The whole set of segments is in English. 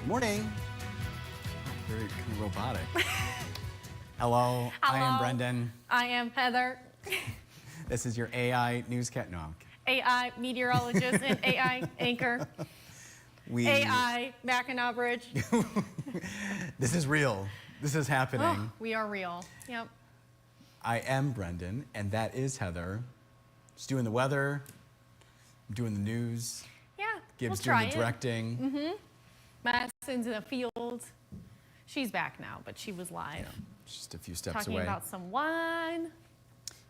Morning. Very kind of robotic. Hello, I am Brendan. I am Heather. This is your AI newscast. No, AI meteorologist and AI anchor. AI Mackinac Bridge. This is real. This is happening. Oh, we are real. Yep. I am Brendan, and that is Heather. Just doing the weather, doing the news. Yeah. Gibbs we'll doing the directing. Mm-hmm. Madison's in the field. She's back now, but she was live. Yeah, just a few steps talking away. about some wine.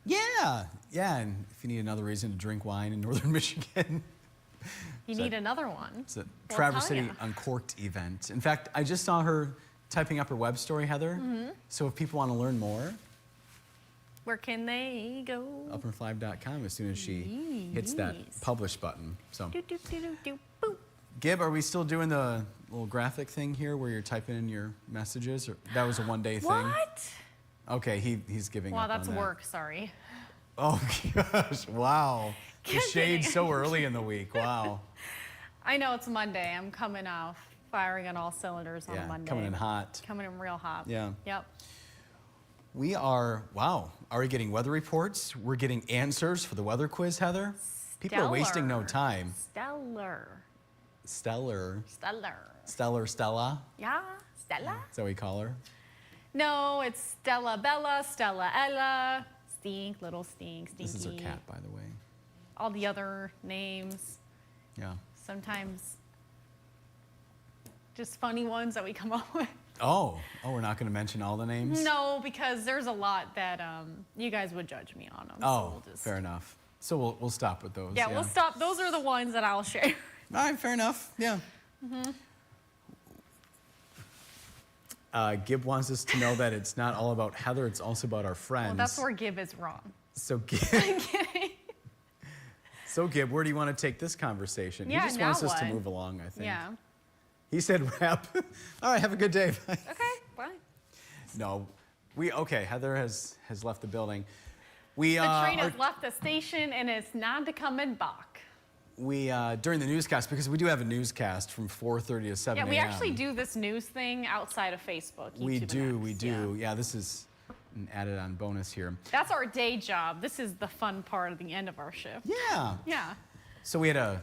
Yeah, and if you need another reason to drink wine in northern Michigan. You need another one. It's a Traverse City Uncorked event. In fact, I just saw her typing up her web story, Heather. Mm-hmm. So if people want to learn more, where can they go? Upandflive.com as soon as she hits that publish button. So, Boop. Gib, are we still doing the little graphic thing here where you're typing in your messages? Or that was a one-day thing? What? Okay, he's giving up on that. Wow, that's work, sorry. Oh, gosh, wow. The shade so early in the week, wow. I know it's Monday. I'm coming off, firing on all cylinders on Monday. Coming in hot. Coming in real hot. Yeah. Yep. We are, already getting weather reports. We're getting answers for the weather quiz, Heather. People are wasting no time. Stellar. Stella? Yeah, Stella. Is that what we call her? No, it's Stella Bella, Stella Ella, Stink, Little Stink, Stinky. This is her cat, by the way. All the other names. Yeah. Sometimes just funny ones that we come up with. Oh, we're not going to mention all the names? No, because there's a lot that you guys would judge me on them. Oh, so fair enough. So we'll stop with those. Yeah, we'll stop. Those are the ones that I'll share. All right, fair enough. Yeah. Mm-hmm. Gib wants us to know that it's not all about Heather, it's also about our friends. Well, that's where Gib is wrong. So Gib, I'm kidding. So Gib, where do you want to take this conversation? Yeah, he just wants us to move along, I think. Yeah. He said wrap. All right, have a good day. Bye. Okay, bye. No, Heather has left the building. The train has left the station and it's not coming back. During the newscast, because we do have a newscast from 4:30 to 7 a.m. Yeah, we actually do this news thing outside of Facebook. We do. Yeah, this is an added on bonus here. That's our day job. This is the fun part of the end of our shift. Yeah. Yeah. So we had a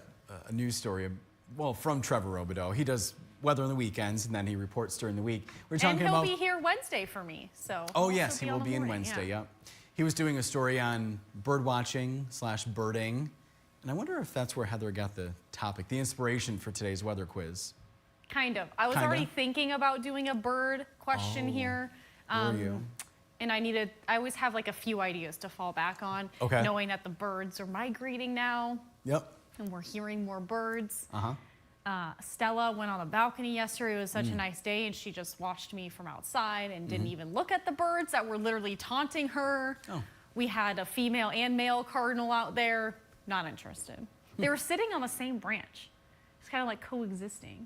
news story, from Trevor Robideau. He does weather on the weekends, and then he reports during the week. We're talking and he'll be here Wednesday for me. So. Oh yes, he will be in Wednesday. Yeah. He was doing a story on bird watching / birding. And I wonder if that's where Heather got the topic, the inspiration for today's weather quiz. Kind of. I was already thinking about doing a bird question here. Were you? And I always have like a few ideas to fall back on. Okay. Knowing that the birds are migrating now. Yep. And we're hearing more birds. Uh-huh. Stella went on the balcony yesterday. It was such a nice day, and she just watched me from outside and didn't even look at the birds that were literally taunting her. Oh. We had a female and male cardinal out there. Not interested. They were sitting on the same branch. It's kind of like coexisting.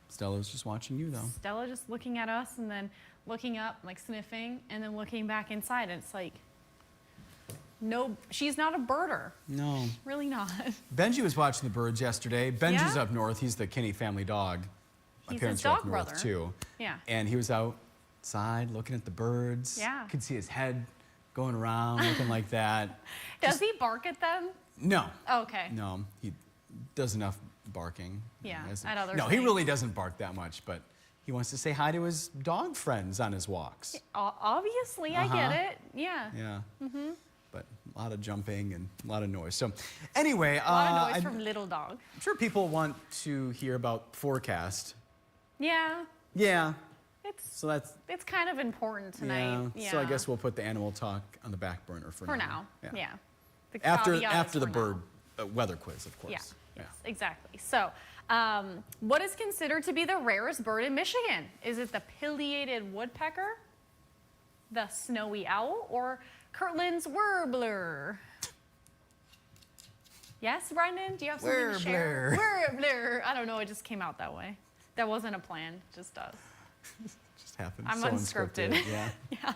Stella's just watching you, though. Stella just looking at us and then looking up, like sniffing, and then looking back inside. And it's like, no, she's not a birder. No. Really not. Benji was watching the birds yesterday. Benji's up north. He's the Kinney family dog. My parents are up north, too. Yeah. And he was outside looking at the birds. Yeah. Could see his head going around, looking like that. Does he bark at them? No. Oh, okay. No, he does enough barking. Yeah, at other No, he really doesn't bark that much, but he wants to say hi to his dog friends on his walks. Obviously, I get it. Yeah. Yeah. But a lot of jumping and a lot of noise. So anyway. A lot of noise from little dog. I'm sure people want to hear about forecast. Yeah. Yeah. It's kind of important tonight. Yeah. So I guess we'll put the animal talk on the back burner for now. For now, yeah. After the bird weather quiz, of course. Yeah. Yes, exactly. So, what is considered to be the rarest bird in Michigan? Is it the pileated woodpecker, the snowy owl, or Kirtland's warbler? Yes, Brendan? Do you have something to share? Warbler. I don't know. It just came out that way. That wasn't a plan. It just does. Just happened. I'm so unscripted. Yeah. Yeah.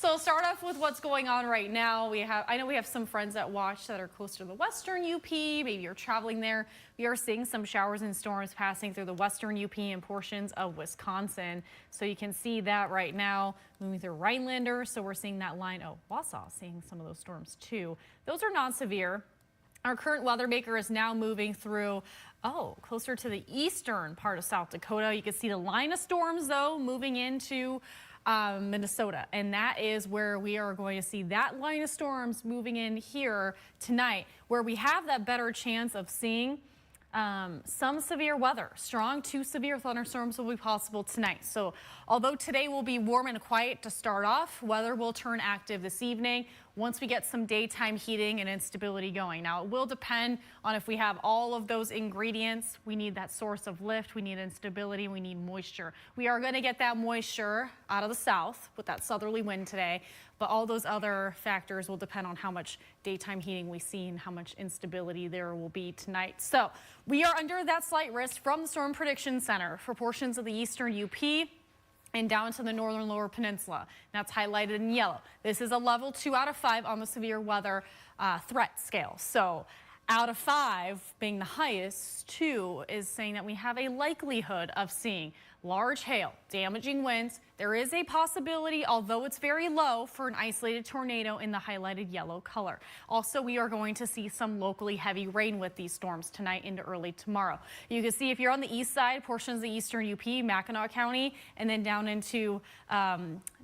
So start off with what's going on right now. I know we have some friends that watch that are close to the western UP. Maybe you're traveling there. We are seeing some showers and storms passing through the western UP and portions of Wisconsin. So you can see that right now moving through Rhinelander. So we're seeing that line. Oh, Wausau seeing some of those storms too. Those are non-severe. Our current weather maker is now moving through, closer to the eastern part of South Dakota. You can see the line of storms, though, moving into Minnesota. And that is where we are going to see that line of storms moving in here tonight, where we have that better chance of seeing some severe weather. Strong to severe thunderstorms will be possible tonight. So although today will be warm and quiet to start off, weather will turn active this evening once we get some daytime heating and instability going. Now, it will depend on if we have all of those ingredients. We need that source of lift, we need instability, we need moisture. We are going to get that moisture out of the south with that southerly wind today, but all those other factors will depend on how much daytime heating we see and how much instability there will be tonight. So we are under that slight risk from the Storm Prediction Center for portions of the eastern UP and down to the northern lower peninsula. That's highlighted in yellow. This is a level 2 out of 5 on the severe weather threat scale. So out of 5 being the highest, 2 is saying that we have a likelihood of seeing large hail, damaging winds. There is a possibility, although it's very low, for an isolated tornado in the highlighted yellow color. Also, we are going to see some locally heavy rain with these storms tonight into early tomorrow. You can see if you're on the east side, portions of the eastern UP, Mackinac County, and then down into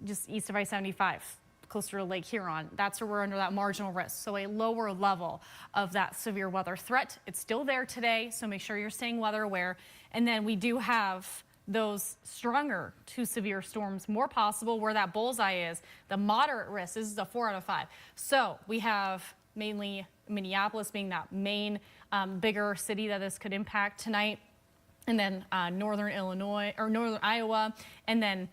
just east of I-75. Closer to Lake Huron. That's where we're under that marginal risk. So a lower level of that severe weather threat. It's still there today, so make sure you're staying weather aware. And then we do have those stronger to severe storms more possible where that bullseye is. The moderate risk, this is a 4 out of 5. So we have mainly Minneapolis being that main bigger city that this could impact tonight. And then northern Illinois or northern Iowa, and then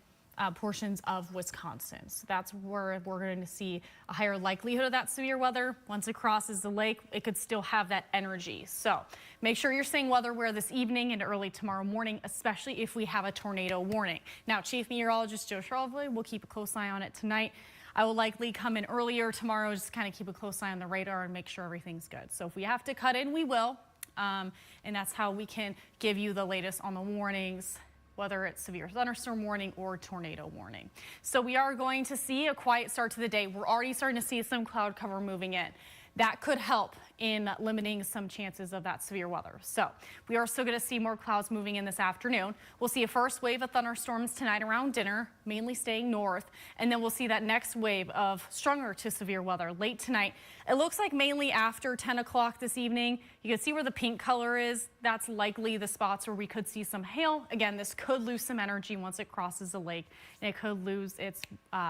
portions of Wisconsin. So that's where we're going to see a higher likelihood of that severe weather. Once it crosses the lake, it could still have that energy. So make sure you're staying weather aware this evening and early tomorrow morning, especially if we have a tornado warning. Now, Chief Meteorologist Joe Charlevoix will keep a close eye on it tonight. I will likely come in earlier tomorrow, just kind of keep a close eye on the radar and make sure everything's good. So if we have to cut in, we will. And that's how we can give you the latest on the warnings, whether it's severe thunderstorm warning or tornado warning. So we are going to see a quiet start to the day. We're already starting to see some cloud cover moving in. That could help in limiting some chances of that severe weather. So we are still going to see more clouds moving in this afternoon. We'll see a first wave of thunderstorms tonight around dinner, mainly staying north. And then we'll see that next wave of stronger to severe weather late tonight. It looks like mainly after 10 o'clock this evening. You can see where the pink color is. That's likely the spots where we could see some hail. Again, this could lose some energy once it crosses the lake, and it could lose its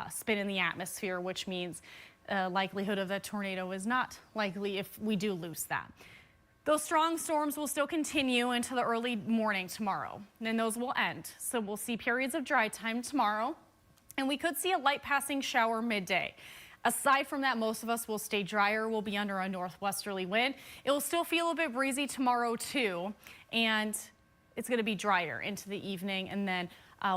spin in the atmosphere, which means likelihood of a tornado is not likely if we do lose that. Those strong storms will still continue into the early morning tomorrow, and then those will end. So we'll see periods of dry time tomorrow, and we could see a light passing shower midday. Aside from that, most of us will stay drier. We'll be under a northwesterly wind. It will still feel a bit breezy tomorrow too, and it's going to be drier into the evening. And then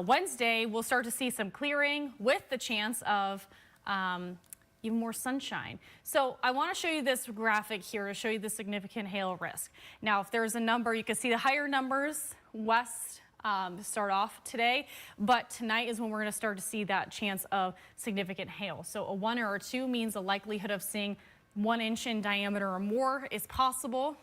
Wednesday, we'll start to see some clearing with the chance of even more sunshine. So I want to show you this graphic here to show you the significant hail risk. Now, if there's a number, you can see the higher numbers west start off today, but tonight is when we're going to start to see that chance of significant hail. So a 1 or a 2 means the likelihood of seeing 1 inch in diameter or more is possible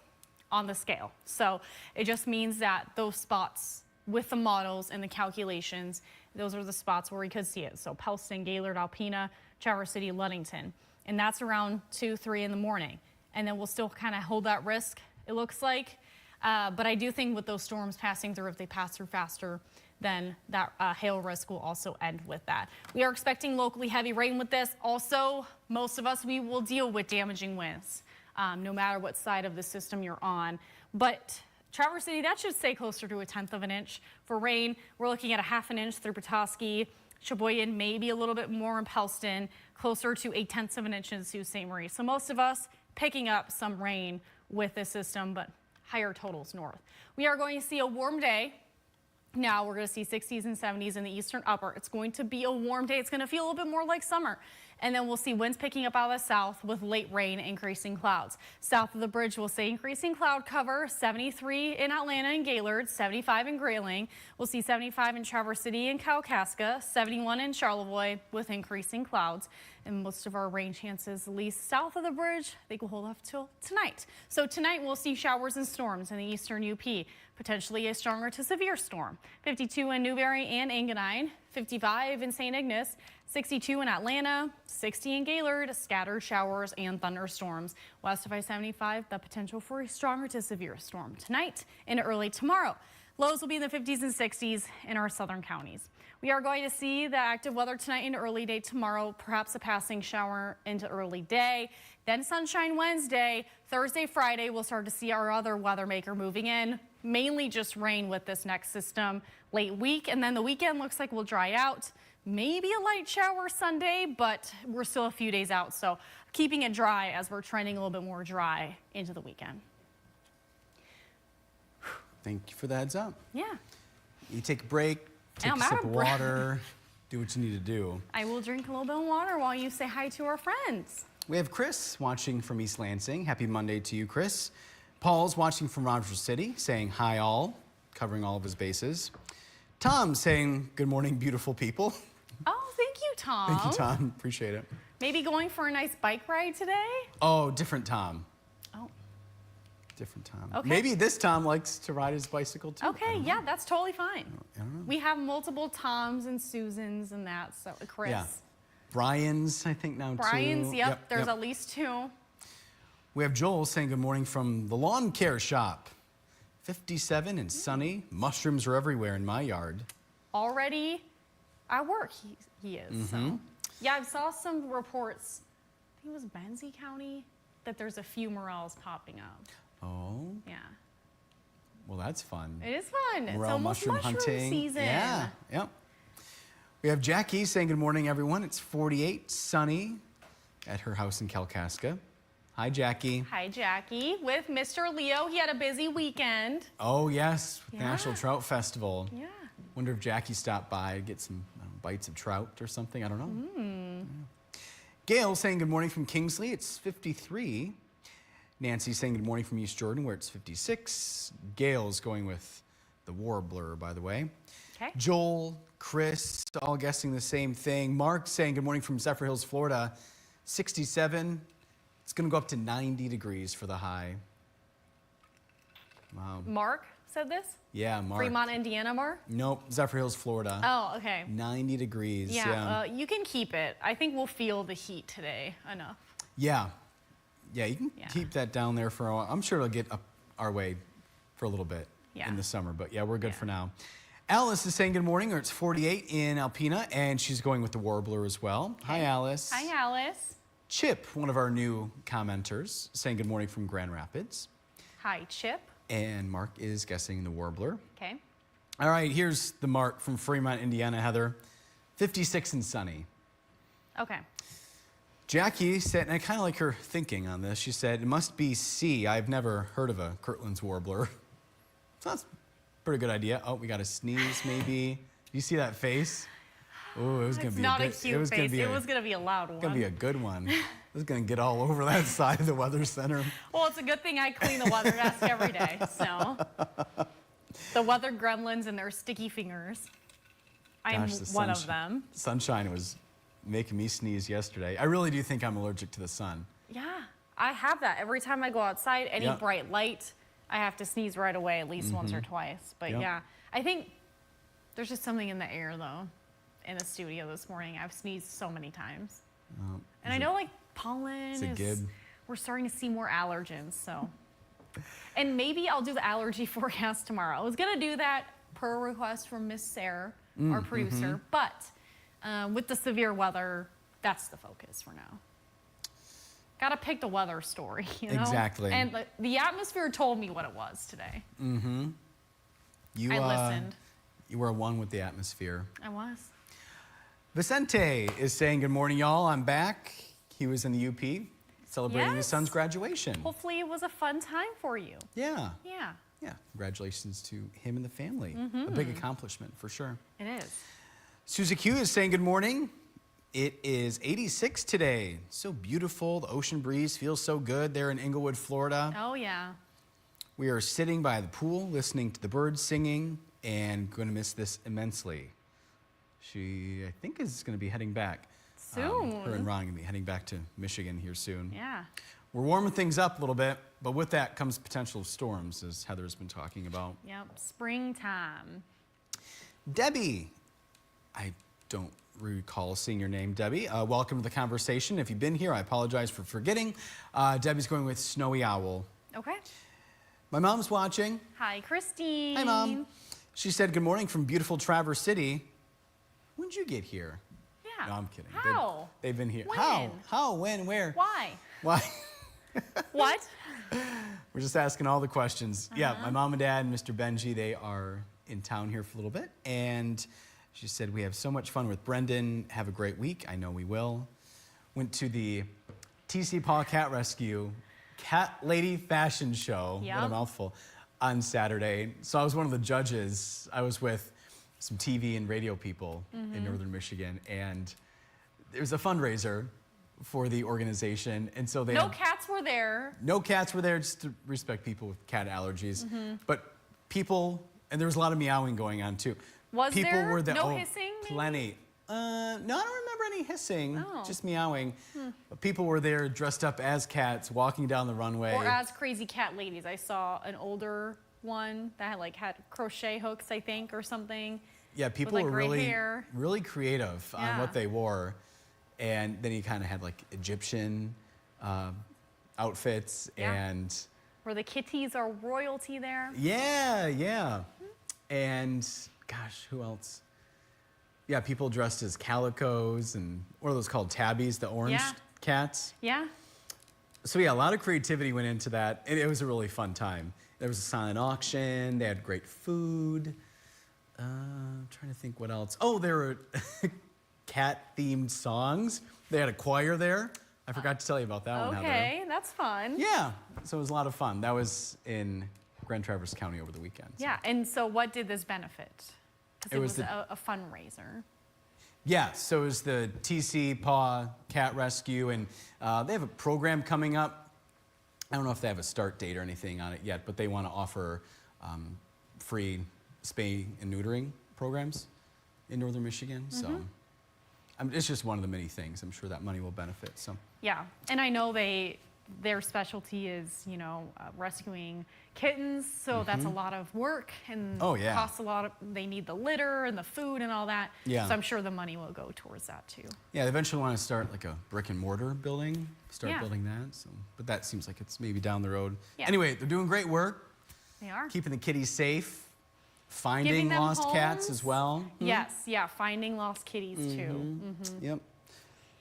on the scale. So it just means that those spots with the models and the calculations, those are the spots where we could see it. So Pellston, Gaylord, Alpena, Traverse City, Ludington. And that's around 2, 3 in the morning. And then we'll still kind of hold that risk, it looks like. But I do think with those storms passing through, if they pass through faster, then that hail risk will also end with that. We are expecting locally heavy rain with this. Also, most of us, we will deal with damaging winds, no matter what side of the system you're on. But Traverse City, that should stay closer to 1/10 of an inch. For rain, we're looking at 1/2 inch through Petoskey, Sheboygan, maybe a little bit more in Pellston, closer to 0.8 of an inch in Sault Ste. Marie. So most of us picking up some rain with this system, but higher totals north. We are going to see a warm day Now we're going to see 60s and 70s in the eastern upper. It's going to be a warm day. It's going to feel a little bit more like summer. And then we'll see winds picking up out of the south with late rain, increasing clouds. South of the bridge, we'll see increasing cloud cover, 73 in Atlanta and Gaylord, 75 in Grayling. We'll see 75 in Traverse City and Kalkaska, 71 in Charlevoix with increasing clouds. And most of our rain chances, at least south of the bridge, they will hold off till tonight. So tonight we'll see showers and storms in the eastern UP, potentially a stronger to severe storm. 52 in Newberry and Engadine, 55 in St. Ignace, 62 in Atlanta, 60 in Gaylord, scattered showers and thunderstorms. West of I-75, the potential for a stronger to severe storm tonight and early tomorrow. Lows will be in the 50s and 60s in our southern counties. We are going to see the active weather tonight and early day tomorrow, perhaps a passing shower into early day. Then sunshine Wednesday, Thursday, Friday, we'll start to see our other weather maker moving in. Mainly just rain with this next system late week, and then the weekend looks like we'll dry out. Maybe a light shower Sunday, but we're still a few days out, so keeping it dry as we're trending a little bit more dry into the weekend. Thank you for the heads up. Yeah. You take a break, take a sip of water, do what you need to do. I will drink a little bit of water while you say hi to our friends. We have Chris watching from East Lansing. Happy Monday to you, Chris. Paul's watching from Rogers City, saying hi all, covering all of his bases. Tom saying good morning, beautiful people. Oh, thank you, Tom. Thank you, Tom. Appreciate it. Maybe going for a nice bike ride today? Oh, different Tom. Oh. Different Tom. Okay. Maybe this Tom likes to ride his bicycle too. Okay, yeah, that's totally fine. I don't know. We have multiple Toms and Susans and that, so Chris. Yeah. Brian's, I think now Brian's, too. yep, there's at least 2. We have Joel saying good morning from the lawn care shop. 57 and sunny. Mushrooms are everywhere in my yard. Already at work, he is. So. Yeah, I saw some reports, I think it was Benzie County, that there's a few morels popping up. Oh, Yeah. well, that's fun. It is fun. It's Morel almost mushroom hunting. season. Yeah, yep. We have Jackie saying good morning, everyone. It's 48, sunny at her house in Kalkaska. Hi, Jackie. Hi, Jackie. With Mr. Leo, he had a busy weekend. Oh, yes, Yeah. National Trout Festival. Yeah. Wonder if Jackie stopped by to get some bites of trout or something. I don't know. Yeah. Gail saying good morning from Kingsley. It's 53. Nancy saying good morning from East Jordan, where it's 56. Gail's going with the warbler, by the way. Okay. Joel, Chris, all guessing the same thing. Mark saying good morning from Zephyr Hills, Florida. 67. It's going to go up to 90 degrees for the high. Wow. Mark said this? Yeah, Mark. Fremont, Indiana, Mark? Nope, Zephyr Hills, Florida. Oh, okay. 90 degrees. Yeah, you can keep it. I think we'll feel the heat today enough. Yeah. Yeah, you can keep that down there for a while. I'm sure it'll get up our way for a little bit in the summer, but yeah, we're good for now. Alice is saying good morning, or it's 48 in Alpena, and she's going with the warbler as well. Okay. Hi, Alice. Hi, Alice. Chip, one of our new commenters, saying good morning from Grand Rapids. Hi, Chip. And Mark is guessing the warbler. Okay. All right, here's the Mark from Fremont, Indiana, Heather. 56 and sunny. Okay. Jackie said, and I kind of like her thinking on this, she said, it must be C. I've never heard of a Kirtland's warbler. So that's a pretty good idea. Oh, we got a sneeze maybe. You see that face? Oh, it was going to be not a cute face. It was going to be a loud one. It's going to be a good one. It's going to get all over that side of the weather center. Well, it's a good thing I clean the weather desk every day, so. The weather gremlins and their sticky fingers. I'm one of them. Sunshine was making me sneeze yesterday. I really do think I'm allergic to the sun. Yeah, I have that. Every time I go outside, any bright light, I have to sneeze right away at least once or twice. But yeah, I think there's just something in the air, though, in the studio this morning. I've sneezed so many times. And I know, like, pollen is, we're starting to see more allergens, so. And maybe I'll do the allergy forecast tomorrow. I was going to do that per request from Miss Sarah, our producer, but with the severe weather, that's the focus for now. Got to pick the weather story, you know? Exactly. And the atmosphere told me what it was today. Mm-hmm. I listened. You were one with the atmosphere. I was. Vicente is saying, good morning, y'all. I'm back. He was in the UP. celebrating his Yes. son's graduation. Hopefully it was a fun time for you. Yeah. Yeah, Yeah. Congratulations to him and the family. A big accomplishment for sure. it is. Susie Q is saying good morning. It is 86 today. So beautiful. The ocean breeze feels so good there in Inglewood, Florida. Oh, yeah. We are sitting by the pool, listening to the birds singing, and going to miss this immensely. She, I think, is going to be heading back. Soon. Her and Ron are going to be heading back to Michigan here soon. Yeah. We're warming things up a little bit, but with that comes potential storms, as Heather's been talking about. Yep. Springtime. Debbie, I don't recall seeing your name, Debbie. Welcome to the conversation. If you've been here, I apologize for forgetting. Debbie's going with Snowy Owl. Okay. My mom's watching. Hi, Christine. Hi, Mom. She said, good morning from beautiful Traverse City. When did you get here? Yeah. No, I'm kidding. How? They've been here. When? How? How? When? Where? Why? Why? What? We're just asking all the questions. Yeah, my mom and dad and Mr. Benji, they are in town here for a little bit. And she said, we have so much fun with Brendan. Have a great week. I know we will. Went to the TC Paw Cat Rescue Cat Lady Fashion Show. What a Yep. mouthful. On Saturday. So I was one of the judges. I was with some TV and radio people in Northern Michigan. And there was a fundraiser for the organization. And so they No had, cats were there. no cats were there, just to respect people with cat allergies. But people, and there was a lot of meowing going on too. Was people there? were No hissing, maybe? Plenty. No, I don't remember any hissing, Oh. just meowing. But people were there dressed up as cats, walking down the runway. Or as crazy cat ladies. I saw an older one that had crochet hooks, I think, or something. Yeah, people like, were gray really, hair. really creative on Yeah. what they wore. And then he kind of had like Egyptian outfits Yeah. and Where the kitties are royalty there. yeah. And gosh, who else? Yeah, people dressed as calicos and what are those called? Tabbies, the orange Yeah. cats. Yeah. So yeah, a lot of creativity went into that. It was a really fun time. There was a silent auction. They had great food. I'm trying to think what else. Oh, there were cat-themed songs. They had a choir there. I forgot to tell you about that one, Heather. Okay, that's fun. Yeah, so it was a lot of fun. That was in Grand Traverse County over the weekend. So. Yeah, and so what did this benefit? Because It it was was the- a fundraiser. Yeah, so it was the TC Paw Cat Rescue, and they have a program coming up. I don't know if they have a start date or anything on it yet, but they want to offer free spay and neutering programs in Northern Michigan. So it's just one of the many things. I'm sure that money will benefit. So Yeah, and I know their specialty is, rescuing kittens, so that's a lot of work and Oh, yeah. costs a lot of, they need the litter and the food and all that. Yeah. So I'm sure the money will go towards that too. yeah, they eventually want to start like a brick and mortar building, Yeah. building that. So, but that seems like it's maybe down the road. Yeah. Anyway, they're doing great work, They are. keeping the kitties safe, finding Giving them lost cats homes. as well. Yes, yeah, finding lost kitties too. Yep.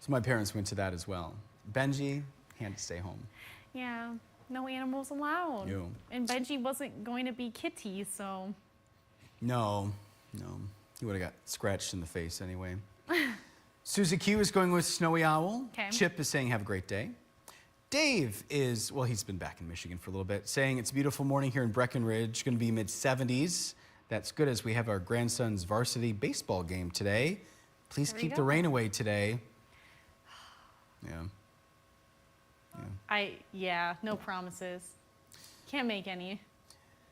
So my parents went to that as well. Benji had to stay home. Yeah, no animals allowed. No. And Benji wasn't going to be kitty, so No. He would have got scratched in the face anyway. Susie Q is going with Snowy Owl. 'Kay. Chip is saying have a great day. Dave is, well, he's been back in Michigan for a little bit, saying it's a beautiful morning here in Breckenridge, going to be mid-70s. That's good as we have our grandson's varsity baseball game today. Please There you keep the go. rain away today. Yeah. no promises. Can't make any.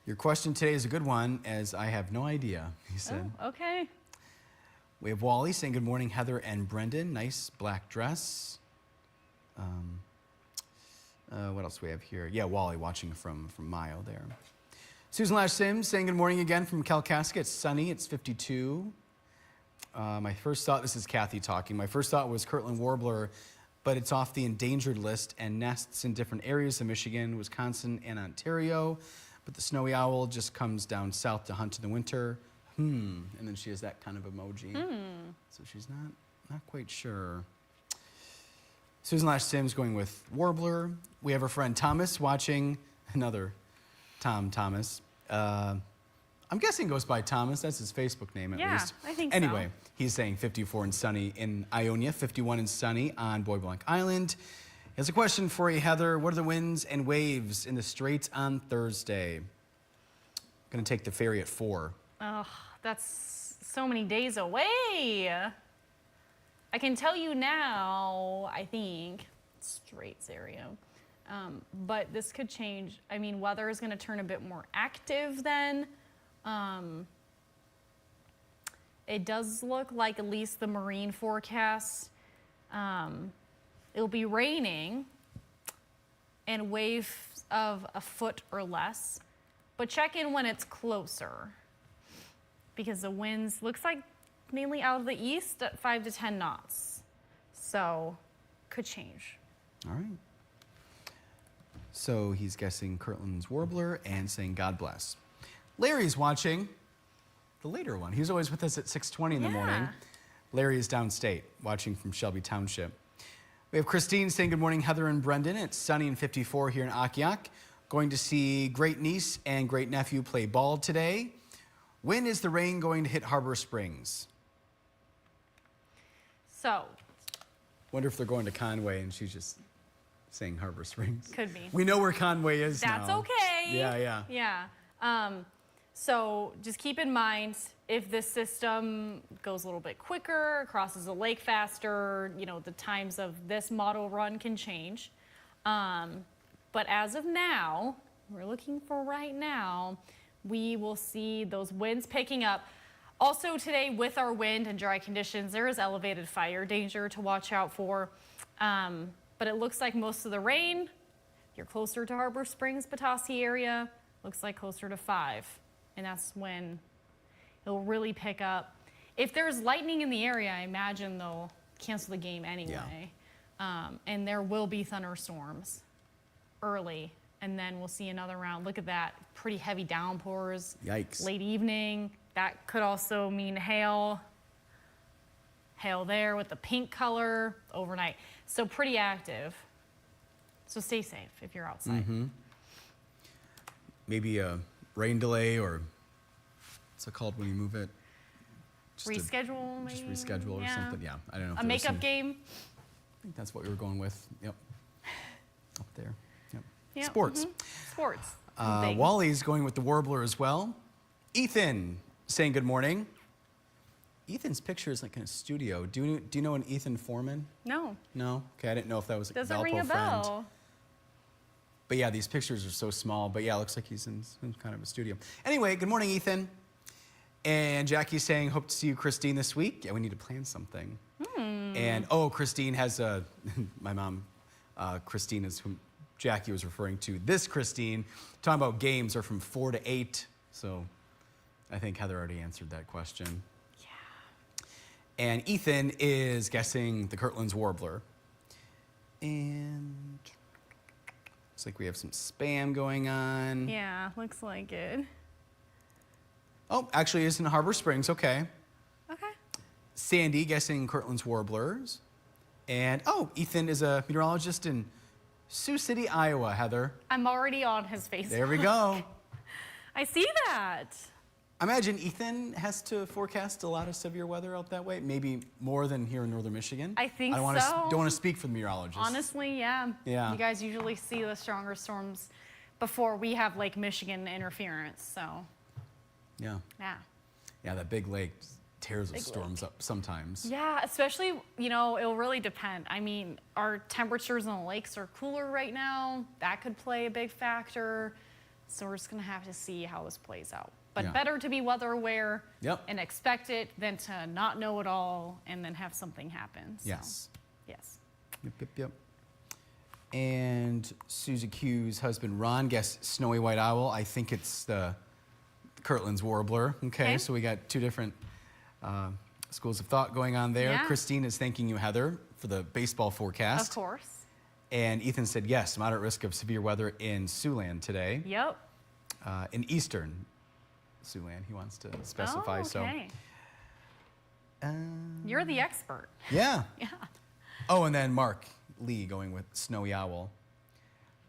Your question today is a good one, as I have no idea, he said. Oh, okay. We have Wally saying good morning, Heather and Brendan. Nice black dress. What else do we have here? Yeah, Wally watching from Mayo there. Susan Lash Sims saying good morning again from Kalkaska. It's sunny. It's 52. My first thought, this is Kathy talking. My first thought was Kirtland Warbler, but it's off the endangered list and nests in different areas of Michigan, Wisconsin, and Ontario. But the snowy owl just comes down south to hunt in the winter. And then she has that kind of emoji. So she's not quite sure. Susan Lash Sims going with Warbler. We have our friend Thomas watching, another Tom Thomas. I'm guessing goes by Thomas. That's his Facebook name at Yeah, least. I think so. Anyway, he's saying 54 and sunny in Ionia, 51 and sunny on Bois Blanc Island. Here's a question for you, Heather. What are the winds and waves in the Straits on Thursday? Going to take the ferry at 4. Oh, that's so many days away. I can tell you now, I think, Straits area. But this could change. I mean, weather is going to turn a bit more active then. It does look like, at least the marine forecast, it'll be raining and waves of a foot or less. But check in when it's closer, because the winds looks like mainly out of the east at 5 to 10 knots. So could change. All right. So he's guessing Kirtland's Warbler and saying God bless. Larry's watching the later one. He's always with us at 6:20 in the morning. Larry is downstate, watching from Shelby Township. We have Christine saying good morning, Heather and Brendan. It's sunny and 54 here in Akiak. Going to see great niece and great nephew play ball today. When is the rain going to hit Harbor Springs? So. Wonder if they're going to Conway and she's just saying Harbor Springs. Could be. We know where Conway is now. That's okay. Yeah. Yeah. So just keep in mind, if this system goes a little bit quicker, crosses the lake faster, you know, the times of this model run can change. But as of now, we're looking for right now, we will see those winds picking up. Also today, with our wind and dry conditions, there is elevated fire danger to watch out for. But it looks like most of the rain, you're closer to Harbor Springs, Petoskey area, looks like closer to 5. And that's when it'll really pick up. If there's lightning in the area, I imagine they'll cancel the game anyway. Yeah. And there will be thunderstorms early, and then we'll see another round. Look at that, pretty heavy downpours. Yikes. Late evening. That could also mean hail. Hail there with the pink color overnight. So pretty active. So stay safe if you're outside. Mm-hmm. Maybe a rain delay, or what's it called when you move it? Reschedule, maybe? Just reschedule or something. Yeah, I don't know. A makeup game? I think that's what we were going with. Yep. Up there. Yep. Sports. Mm-hmm. Sports. Wally's going with the Warbler as well. Ethan saying good morning. Ethan's picture is like in a studio. Do you know an Ethan Foreman? No. No? Okay, I didn't know if that was a Doesn't Valpo ring a friend. bell. But yeah, these pictures are so small. But yeah, it looks like he's in some kind of a studio. Anyway, good morning, Ethan. And Jackie's saying, hope to see you, Christine, this week. Yeah, we need to plan something. And, Christine has my mom, Christine is whom Jackie was referring to. This Christine, talking about games, are from 4 to 8. So I think Heather already answered that question. Yeah. And Ethan is guessing the Kirtland's Warbler. And looks like we have some spam going on. Yeah, looks like it. Oh, actually, it's in Harbor Springs. Okay. Okay. Sandy guessing Kirtland's Warblers. And, Ethan is a meteorologist in Sioux City, Iowa, Heather. I'm already on his Facebook. There we go. I see that. I imagine Ethan has to forecast a lot of severe weather out that way, maybe more than here in northern Michigan. I think don't so. Don't want to speak for the meteorologists. Honestly, yeah. Yeah. You guys usually see the stronger storms before we have Lake Michigan interference, so. Yeah. Yeah. Yeah, that big lake tears the storms up sometimes. Yeah, especially, it'll really depend. I mean, our temperatures on the lakes are cooler right now. That could play a big factor. So we're just going to have to see how this plays out. But better to be weather aware and expect it than to not know it all and then have something happen. So, Yes. Yes. Yep. And Susie Q's husband, Ron, guessed Snowy White Owl. I think it's the Kirtland's Warbler. Okay, so we got two different schools of thought going on there. Yeah. Christine is thanking you, Heather, for the baseball forecast. Of course. And Ethan said, yes, moderate risk of severe weather in Siouxland today. Yep. In eastern Siouxland, he wants to specify. Okay. So, You're the expert. yeah. Yeah. Oh, and then Mark Lee going with Snowy Owl.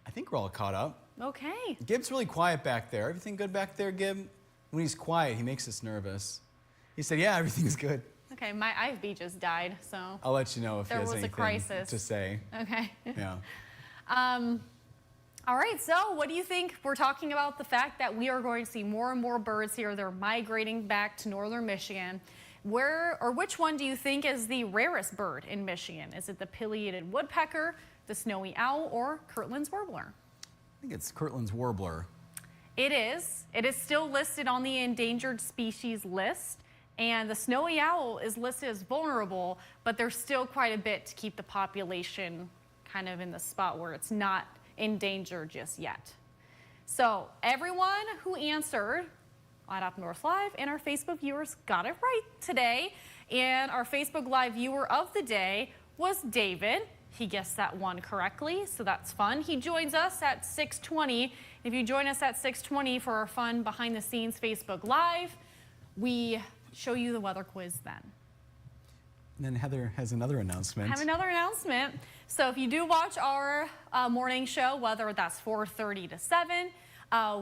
I think we're all caught up. Okay. Gib's really quiet back there. Everything good back there, Gib? When he's quiet, he makes us nervous. He said, yeah, everything's good. Okay, my IFB just died, so I'll let you know if there he has was a anything crisis. to say. Okay. Yeah. All right, so what do you think? We're talking about the fact that we are going to see more and more birds here. They're migrating back to northern Michigan. Where or which one do you think is the rarest bird in Michigan? Is it the pileated woodpecker, the snowy owl, or Kirtland's warbler? I think it's Kirtland's warbler. It is. It is still listed on the endangered species list, and the snowy owl is listed as vulnerable, but there's still quite a bit to keep the population kind of in the spot where it's not endangered just yet. So everyone who answered at Up North Live and our Facebook viewers got it right today. And our Facebook Live viewer of the day was David. He guessed that one correctly, so that's fun. He joins us at 6:20. If you join us at 6:20 for our fun behind the scenes Facebook Live, we show you the weather quiz then. And then Heather has another announcement. I have another announcement. So if you do watch our morning show, whether that's 4:30 to 7,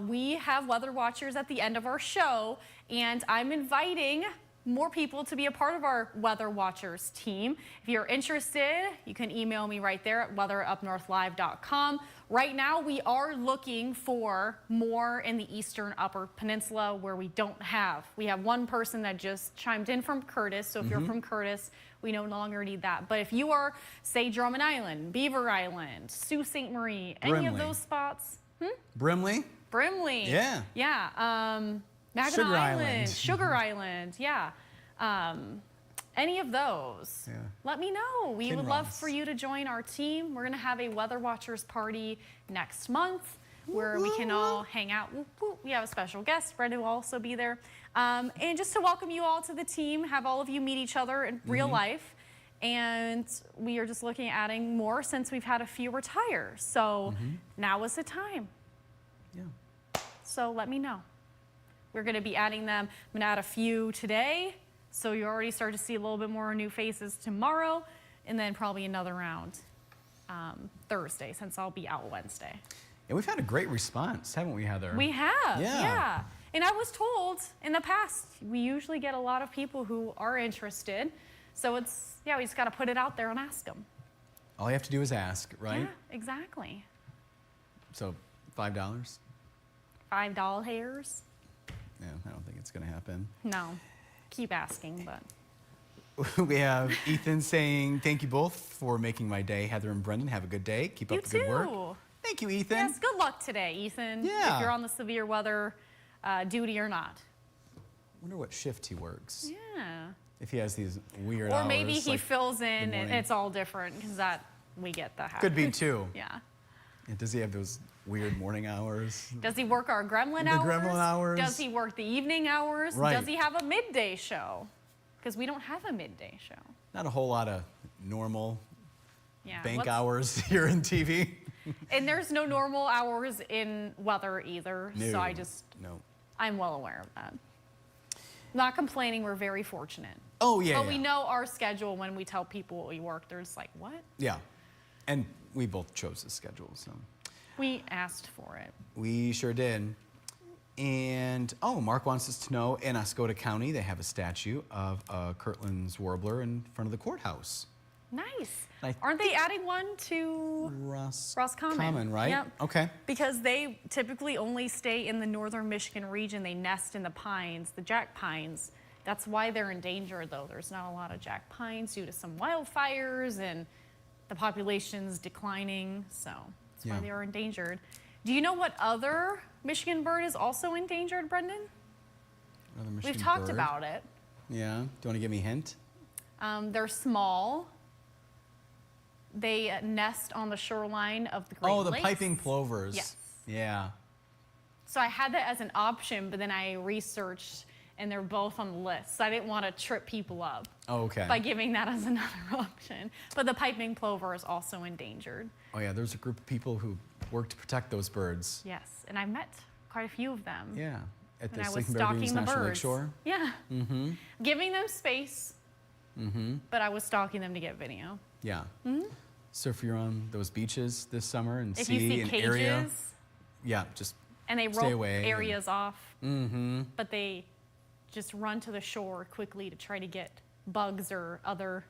we have weather watchers at the end of our show, and I'm inviting more people to be a part of our weather watchers team. If you're interested, you can email me right there at weatherupnorthlive.com. Right now, we are looking for more in the eastern upper peninsula where we don't have. We have one person that just chimed in from Curtis, so if you're from Curtis, we no longer need that. But if you are, say, Drummond Island, Beaver Island, Sault Ste. Marie, any of Brimley. those spots. Brimley? Brimley. Yeah. Yeah. Mackinac Sugar Island. Island. Sugar Island. Yeah. Any of those. Yeah. Let me know. We would love Kinross. for you to join our team. We're going to have a Weather Watchers party next month where we can all hang out. Whoop, whoop. We have a special guest. Brendan will also be there. And just to welcome you all to the team, have all of you meet each other in real life. And we are just looking at adding more since we've had a few retire. So now is the time. Yeah. So let me know. We're going to be adding them. I'm going to add a few today. So you already start to see a little bit more new faces tomorrow. And then probably another round Thursday, since I'll be out Wednesday. And we've had a great response, haven't we, Heather? We have, Yeah. And I was told in the past, we usually get a lot of people who are interested. So it's, yeah, we just got to put it out there and ask them. All you have to do is ask, right? Yeah, exactly. So $5? $5 hairs? Yeah, I don't think it's going to happen. No. Keep asking, but. We have Ethan saying, thank you both for making my day. Heather and Brendan, have a good day. Keep You up the good work. too. Thank you, Ethan. Yes, good luck today, Ethan. Yeah. If you're on the severe weather duty or not. Wonder what shift he works. Yeah. If he has these weird Or hours. maybe he like fills the in and morning. it's all different because that we get the habit. Could be too. Yeah. Yeah, does he have those weird morning hours? Does he work our gremlin The hours? gremlin hours. Does he work the evening hours? Right. Does he have a midday show? Because we don't have a midday show. Not a whole lot of normal Yeah. bank let's- hours here in TV. And there's no normal hours in weather either. So I No. I'm well aware of that. Not complaining, we're very fortunate. Oh, yeah. But yeah. we know our schedule when we tell people what we work. There's like, what? Yeah. And we both chose the schedule, so. We asked for it. We sure did. And, oh, Mark wants us to know, in Oscoda County, they have a statue of Kirtland's warbler in front of the courthouse. Nice. I Aren't they adding one to Roscommon? Common, right? Yep. Okay. Because they typically only stay in the northern Michigan region. They nest in the pines, the jack pines. That's why they're endangered, though. There's not a lot of jack pines due to some wildfires and the population's declining. So that's why Yeah. they are endangered. Do you know what other Michigan bird is also endangered, Brendan? Another We've Michigan talked bird. about it. Yeah. Do you want to give me a hint? They're small. They nest on the shoreline of the Great Oh, the Lakes. piping plovers. Yes. Yeah. So I had that as an option, but then I researched, and they're both on the list. So I didn't want to trip people up Oh, okay. by giving that as another option. But the piping plover is also endangered. Oh, yeah. There's a group of people who work to protect those birds. Yes, and I met quite a few of them. Yeah. At the And I was Slinkenberg stalking Dunes the National birds. Lakeshore. Yeah. Mm-hmm. Giving them space. Mm-hmm. But I was stalking them to get video. Yeah. So if you're on those beaches this summer and If see you see an cages, area, yeah, just and they stay rope away areas off, but they just run to the shore quickly to try to get bugs or other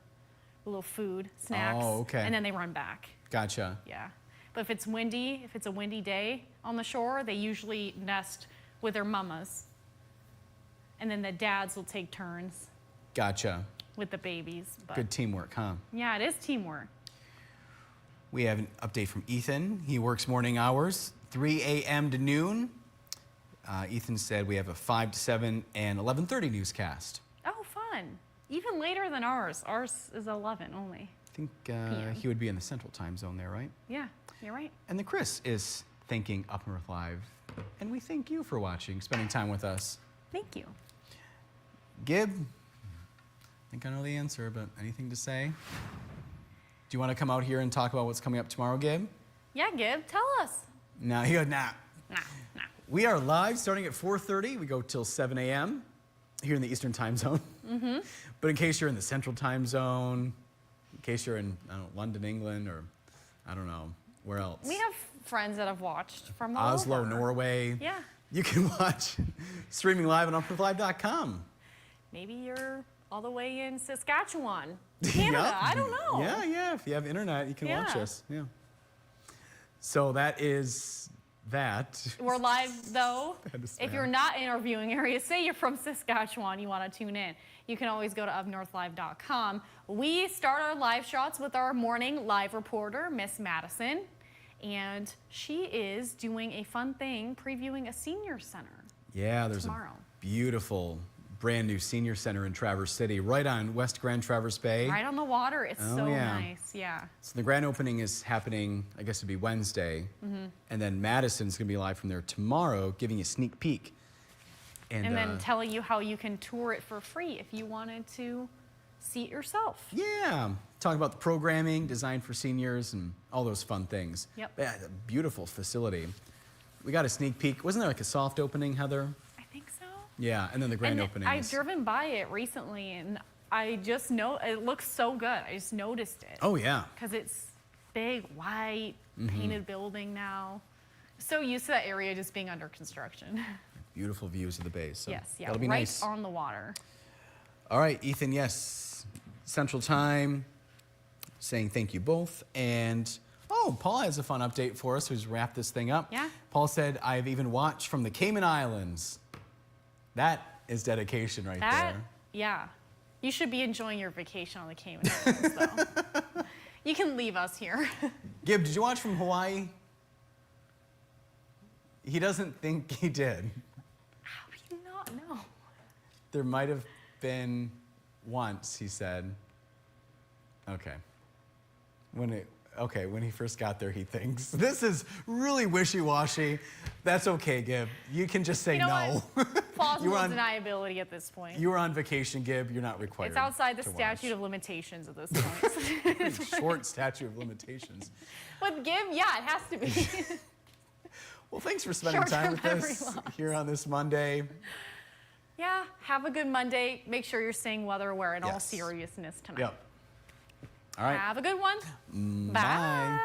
little food, snacks. Oh, okay. And then they run back. Gotcha. Yeah. But if it's windy, if it's a windy day on the shore, they usually nest with their mamas. And then the dads will take turns Gotcha. with the babies. But Good teamwork, huh? yeah, it is teamwork. We have an update from Ethan. He works morning hours, 3 a.m. to noon. Ethan said we have a 5 to 7 and 11:30 newscast. Oh, fun. Even later than ours. Ours is 11 only. I think he would be in the central time zone there, right? Yeah, you're right. And then Chris is thanking Up North Live. And we thank you for watching, spending time with us. Thank you. Gib, I think I know the answer, but anything to say? Do you want to come out here and talk about what's coming up tomorrow, Gib? Yeah, Gib, tell us. No, he goes, nah. Nah. We are live starting at 4:30. We go till 7 a.m. here in the Eastern time zone. Mm-hmm. But in case you're in the Central time zone, in case you're in, I don't know, London, England, or I don't know, where else? We have friends that have watched from all Oslo, over. Norway. Yeah. You can watch streaming live on upnorthlive.com. Maybe you're all the way in Saskatchewan, Canada. Yep. I don't know. Yeah. If you have internet, you can watch Yeah. us. Yeah. So that is that. We're live, though. Had to If spam. you're not in our viewing area, say you're from Saskatchewan, you want to tune in, you can always go to upnorthlive.com. We start our live shots with our morning live reporter, Miss Madison, and she is doing a fun thing, previewing a senior center. Yeah, there's tomorrow. a beautiful brand new senior center in Traverse City, right on West Grand Traverse Bay. Right on the water. It's Oh, so yeah. nice. Yeah. So the grand opening is happening, I guess it'd be Wednesday. Mm-hmm. And then Madison's going to be live from there tomorrow, giving you a sneak peek. And then telling you how you can tour it for free if you wanted to see it yourself. yeah, talk about the programming designed for seniors and all those fun things. Yep. Yeah, a beautiful facility. We got a sneak peek. Wasn't there like a soft opening, Heather? I think so. Yeah, and then the grand opening. I've driven by it recently, and I just know it looks so good. I just noticed it. Oh, yeah. Because it's big, white, Mm-hmm. painted building now. So used to that area just being under construction. Beautiful views of the bay. So Yes, yeah, that'll be right nice. on the water. All right, Ethan, yes. Central Time, saying thank you both. And, oh, Paul has a fun update for us who's wrapped this thing up. Yeah. Paul said, I've even watched from the Cayman Islands. That is dedication right there. Yeah. You should be enjoying your vacation on the Cayman Islands, though. You can leave us here. Gib, did you watch from Hawaii? He doesn't think he did. How do you not know? There might have been once, he said. Okay. When he first got there, he thinks. This is really wishy-washy. That's okay, Gib. You can just say You know no. Plausible deniability at this point. You were on vacation, Gib. You're not required. It's outside the to statute watch. of limitations at this point. Short statute of limitations. With Gib, yeah, it has to be. Well, thanks for spending time with Short-term us memory loss. here on this Monday. Yeah, have a good Monday. Make sure you're staying weather aware in all Yes. seriousness tonight. Yep. All right. Have a good one. Bye.